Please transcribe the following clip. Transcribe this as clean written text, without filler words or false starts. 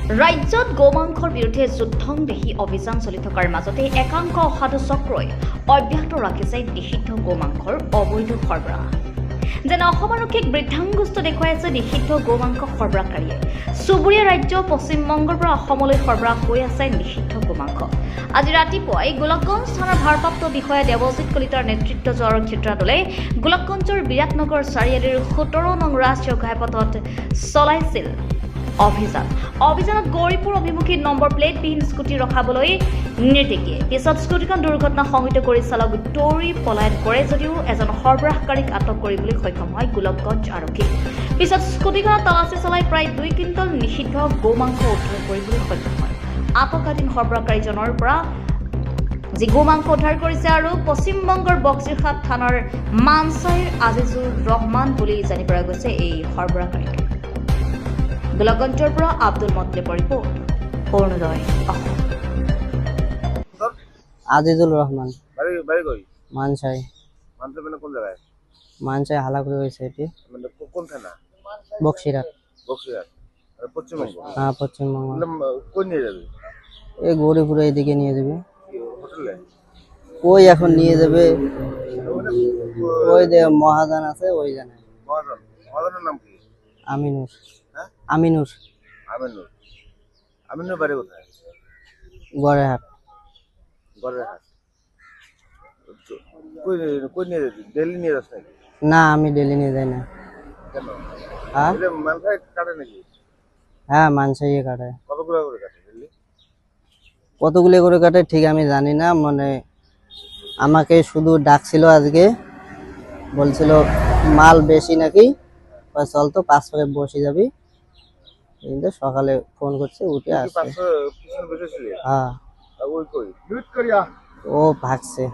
ৰাজ্যত গোমাংসৰ বিৰুদ্ধে যুদ্ধংদেহী অভিযান চলি থকাৰ মাজতে একাংশ অসাধু চক্ৰই অব্যাহত ৰাখিছে নিষিদ্ধ গোমাংসৰ অবৈধ সৰবৰাহ। যেনে অসম আৰক্ষীক বৃদ্ধাংগুষ্ট দেখুৱাইছে নিষিদ্ধ গোমাংস সৰবৰাহকাৰীয়ে। চুবুৰীয়া ৰাজ্য পশ্চিমবংগৰ পৰা অসমলৈ সৰবৰাহ হৈ আছে নিষিদ্ধ গোমাংস। আজি ৰাতিপুৱাই গোলকগঞ্জ থানাৰ ভাৰপ্ৰাপ্ত বিষয়া দেৱজিৎ কলিতাৰ নেতৃত্বত আৰক্ষী দলে গোলকগঞ্জৰ বিৰাটনগৰ চাৰিআলিৰ 17 নং ৰাষ্ট্ৰীয় ঘাইপথত চলাইছিল অভিযানত গৌৰীপুৰ অভিমুখী নম্বৰ প্লেটবিহীন স্কুটি ৰখাবলৈ নিৰ্দেশ দিয়ে। পিছত স্কুটিখন দুৰ্ঘটনা সংঘটিত কৰি চালক দৌৰি পলায়ন কৰে যদিও এজন সৰবৰাহকাৰীক আটক কৰিবলৈ সক্ষম হয় গোলকগঞ্জ আৰক্ষী। পিছত স্কুটিখনত তালাচী চলাই প্ৰায় 2 কুইণ্টল নিষিদ্ধ গোমাংস উদ্ধাৰ কৰিবলৈ সক্ষম হয়। আটকাধীন সৰবৰাহকাৰীজনৰ পৰা যি গোমাংস উদ্ধাৰ কৰিছে আৰু পশ্চিমবংগৰ বক্সিৰহাট থানাৰ মানচাইৰ আজিজুৰ ৰহমান বুলি জানিব পৰা গৈছে এই সৰবৰাহকাৰী। গোলকগঞ্জৰ পৰা আব্দুল মতলিবৰ ৰিপৰ্ট, অৰুণোদয় অসম। আজিজুল রহমান বাড়ি কই মানসাই মানে কোন জায়গায় মানসাই হালাগুড়ি হয়েছে এটি মানে কোন থানা বক্সিরহাট বক্সিরহাট পশ্চিমবঙ্গ হ্যাঁ পশ্চিমবঙ্গ কোন নিয়ে যাবে এই গৌরীপুরে এদিকে নিয়ে যাবে হোটেলে ওই এখন নিয়ে যাবে ওই যে মহাজন আছে ওই জানে মহাজনের নাম কি আমিনুর হ্যাঁ আমিনুর আমিনুর বাড়ি কোথায় গড়েহাট ঘরের হাট কই নিয়ে যাবি দিল্লি নিয়ে যাস নাকি না আমি দিল্লি নিয়ে যাই না কেন হ্যাঁ মালখাই কাটে নাকি হ্যাঁ মানসাই কাটে কতগুলো করে কাটে দিল্লি কতগুলো করে কাটে ঠিক আমি জানি না মানে আমাকে শুধু ডাকছিল আজকে বলছিল মাল বেশি নাকি চল তো 5 করে বসে যাবি কিন্তু সকালে ফোন করছে উঠে আসছে পিছনে বসেছিলি হ্যাঁ ওই কই লুট করিয়া ও ভাগছে